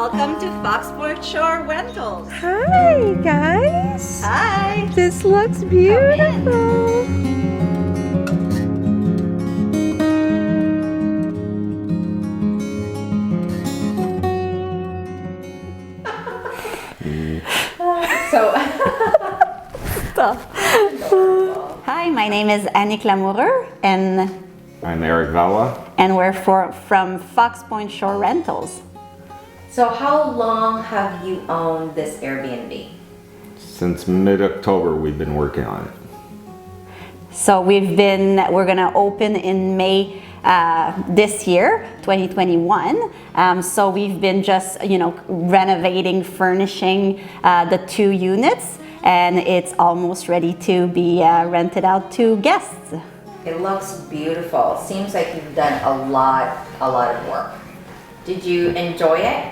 Welcome to Foxport Shore Rentals. Hi, guys. Hi. This looks beautiful. Hi, my name is Anick and I'm Eric Valla. we're from Fox Point Shore Rentals. So how long have you owned this Airbnb? Since mid-October, we've been working on it. So we're gonna open in May this year, 2021. So we've been just, renovating, furnishing the 2 units, and it's almost ready to be rented out to guests. It looks beautiful. Seems like you've done a lot of work. Did you enjoy it?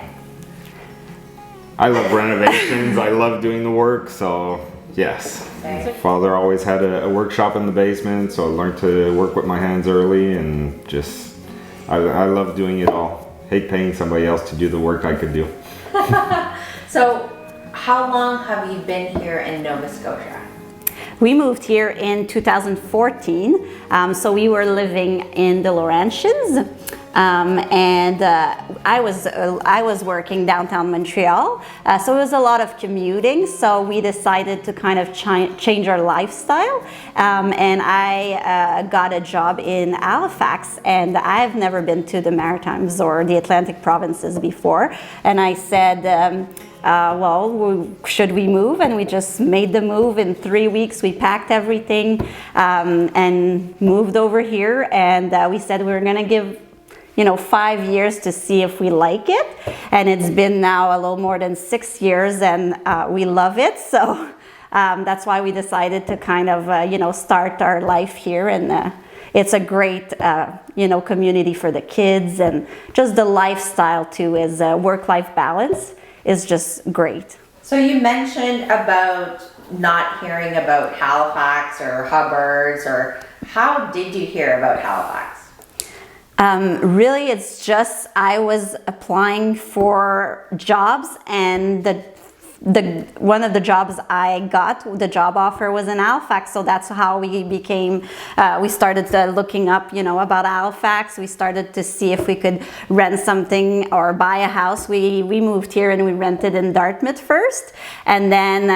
I love renovations. I love doing the work, so yes. Okay. Father always had a workshop in the basement, so I learned to work with my hands early, and just I love doing it all. Hate paying somebody else to do the work I could do. So how long have you been here in Nova Scotia? We moved here in 2014, so we were living in the Laurentians, and I was working downtown Montreal, so it was a lot of commuting. So we decided to kind of change our lifestyle, and I got a job in Halifax, and I've never been to the Maritimes or the Atlantic provinces before, and I said, should we move? And we just made the move. In 3 weeks, we packed everything and moved over here. And we said we were going to give, 5 years to see if we like it. And it's been now a little more than 6 years, and we love it. So that's why we decided to kind of, start our life here. And it's a great, community for the kids, and just the lifestyle too is work-life balance is just great. So you mentioned about not hearing about Halifax or Hubbards, or how did you hear about Halifax? Really, it's just I was applying for jobs, and the one of the jobs I got, the job offer was in Halifax, so that's how we became, we started looking up, about Halifax. We started to see if we could rent something or buy a house. We moved here and we rented in Dartmouth first, and then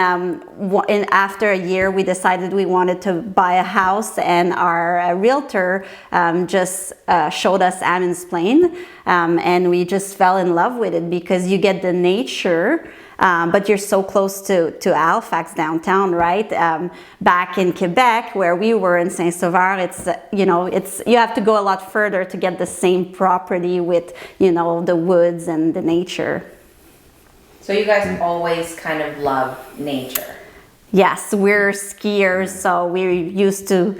after a year we decided we wanted to buy a house, and our realtor just showed us Ammon's Plain, and we just fell in love with it because you get the nature. But you're so close to Halifax downtown, right? Back in Quebec, where we were in Saint-Sauveur, you have to go a lot further to get the same property with, the woods and the nature. So you guys always kind of love nature. Yes, we're skiers, so we're used to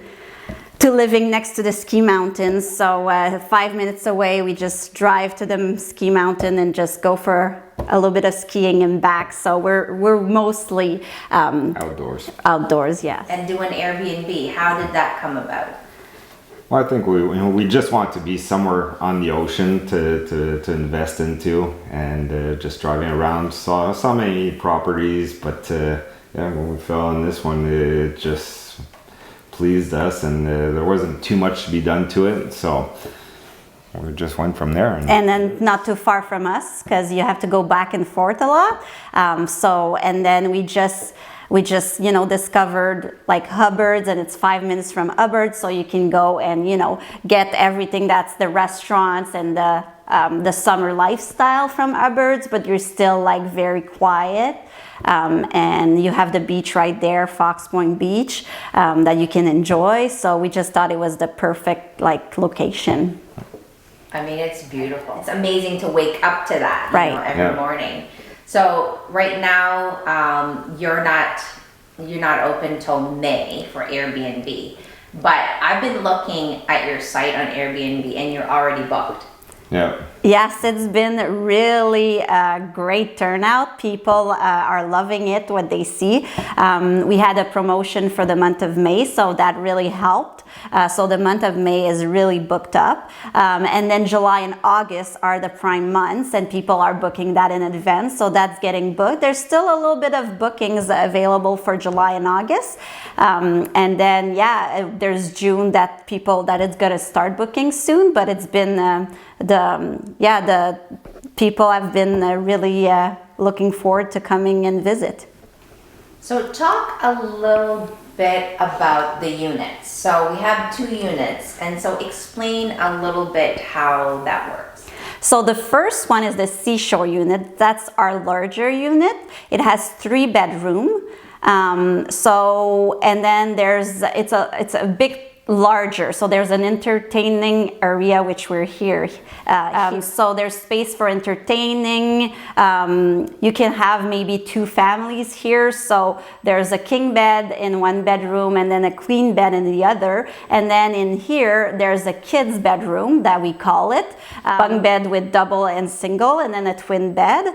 living next to the ski mountains. So 5 minutes away, we just drive to the ski mountain and just go for a little bit of skiing and back. So we're mostly outdoors, yes. And do an Airbnb. How did that come about? Well, I think we just want to be somewhere on the ocean to invest into, and just driving around saw many properties, but when we fell on this one, it just pleased us, and there wasn't too much to be done to it, so we just went from there. And then not too far from us, because you have to go back and forth a lot. And then we just discovered like Hubbards, and it's 5 minutes from Hubbards, so you can go and get everything that's the restaurants and the summer lifestyle from Hubbards, but you're still like very quiet. And you have the beach right there, Fox Point Beach, that you can enjoy. So we just thought it was the perfect location. I mean, it's beautiful. It's amazing to wake up to that, every morning. So right now, you're not open till May for Airbnb, but I've been looking at your site on Airbnb, and you're already booked. Yeah. Yes, it's been really a great turnout. People are loving it, what they see. We had a promotion for the month of May, so that really helped. So the month of May is really booked up. And then July and August are the prime months, and people are booking that in advance, so that's getting booked. There's still a little bit of bookings available for July and August. And then, yeah, there's June that it's going to start booking soon, but it's been the people have been really looking forward to coming and visit. So talk a little bit about the units. So we have 2 units, and so explain a little bit how that works. So the first one is the seashore unit. That's our larger unit. It has 3 bedrooms. And then it's a big larger, so there's an entertaining area which we're here. So there's space for entertaining. You can have maybe 2 families here, so there's a king bed in one bedroom and then a queen bed in the other, and then in here there's a kids bedroom that we call it, bunk bed with double and single, and then a twin bed.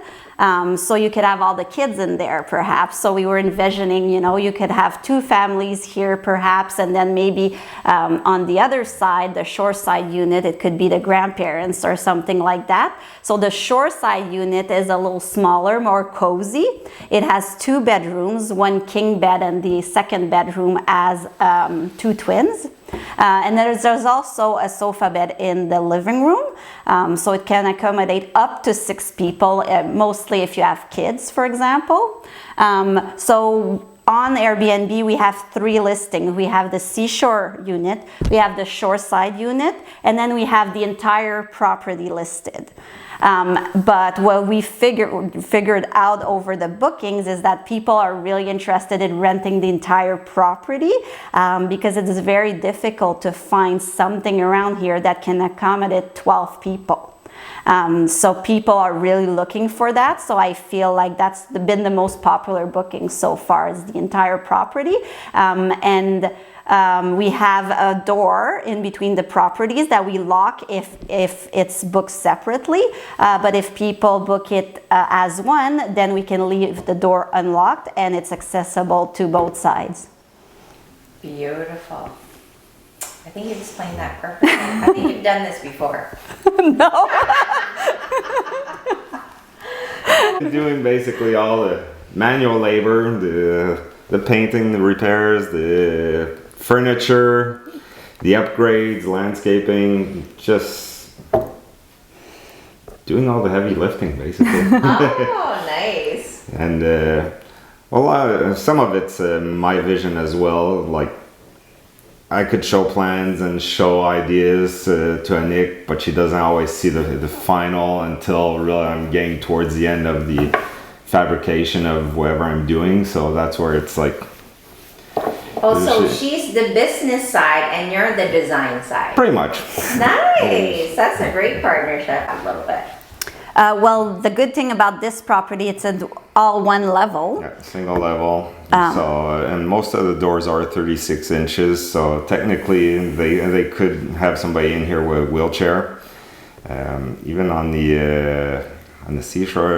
So you could have all the kids in there perhaps. So we were envisioning, you could have 2 families here perhaps, and then maybe on the other side, the shoreside unit, it could be the grandparents or something like that. So the shoreside unit is a little smaller, more cozy. It has 2 bedrooms, 1 king bed, and the second bedroom has 2 twins. And there's also a sofa bed in the living room, so it can accommodate up to 6 people, mostly if you have kids, for example. So on Airbnb, we have 3 listings. We have the seashore unit, we have the shoreside unit, and then we have the entire property listed. But what we figured out over the bookings is that people are really interested in renting the entire property because it is very difficult to find something around here that can accommodate 12 people. So people are really looking for that. So I feel like that's been the most popular booking so far, is the entire property. We have a door in between the properties that we lock if it's booked separately. But if people book it as one, then we can leave the door unlocked and it's accessible to both sides. Beautiful. I think you explained that perfectly. I think you've done this before. No. Doing basically all the manual labor, the painting, the repairs, the furniture, the upgrades, landscaping, just doing all the heavy lifting basically. Oh, nice. And some of it's my vision as well. Like I could show plans and show ideas to Anick, but she doesn't always see the final until really I'm getting towards the end of the fabrication of whatever I'm doing. So that's where it's like. Oh, so she's the business side and you're the design side. Pretty much. Nice. That's a great partnership. A little bit. Well, the good thing about this property, it's all one level. Yeah, single level. And most of the doors are 36 inches. So technically, they could have somebody in here with a wheelchair. Even on the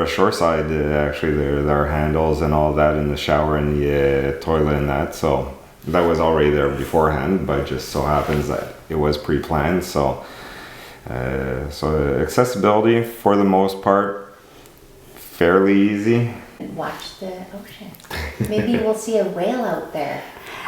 shore side, actually there are handles and all that in the shower and the toilet and that. So that was already there beforehand, but it just so happens that it was pre-planned. So accessibility for the most part, fairly easy. Watch the ocean. Maybe we'll see a whale out there.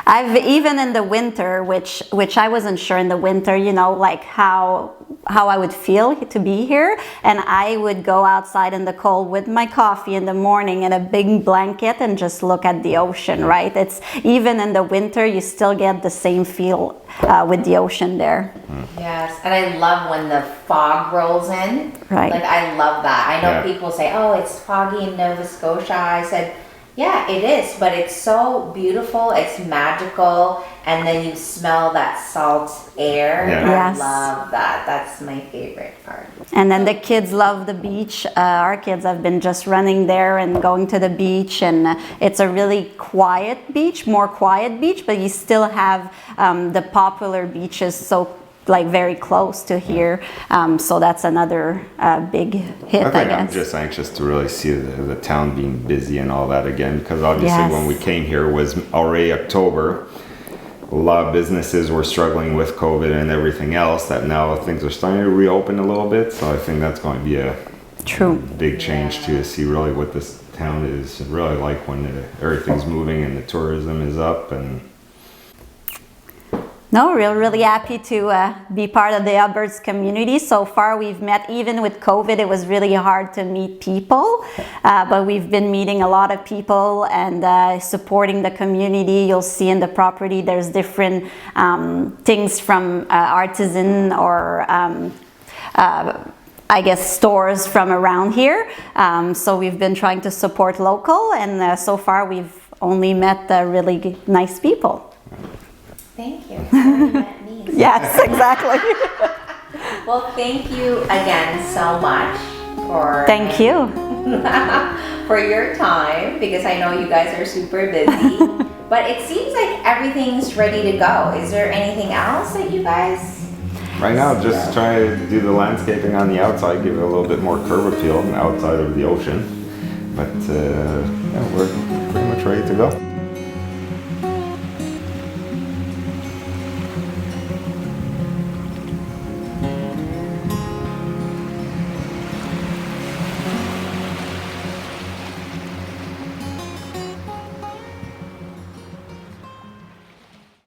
I've even in the winter, which I wasn't sure in the winter, like how I would feel to be here, and I would go outside in the cold with my coffee in the morning and a big blanket and just look at the ocean, right? It's even in the winter, you still get the same feel with the ocean there. Yes, and I love when the fog rolls in. Right. Like I love that. I know people say, "Oh, it's foggy in Nova Scotia." I said, yeah, it is, but it's so beautiful, it's magical, and then you smell that salt air. Yeah. Yes. I love that. That's my favorite part. And then the kids love the beach. Our kids have been just running there and going to the beach, and it's a really quiet beach, more quiet beach, but you still have the popular beaches. So like very close to here. So that's another big hit, I I think guess. I'm just anxious to really see the town being busy and all that again, because obviously when we came here was already October. A lot of businesses were struggling with COVID and everything else, that now things are starting to reopen a little bit. So I think that's going to be a big change to see really what this town is really like when everything's moving and the tourism is up. And no, we're really happy to be part of the Hubbards community. So far we've met, even with COVID, it was really hard to meet people, but we've been meeting a lot of people and supporting the community. You'll see in the property there's different things from artisan or I guess stores from around here. So we've been trying to support local, and so far we've only met really nice people. Thank you. You met me. Yes, exactly. Well, thank you again so much for Thank you. for your time, because I know you guys are super busy. But it seems like everything's ready to go. Is there anything else that you guys? right now, just try to do the landscaping on the outside, give it a little bit more curb appeal outside of the ocean. But yeah, we're pretty much ready to go.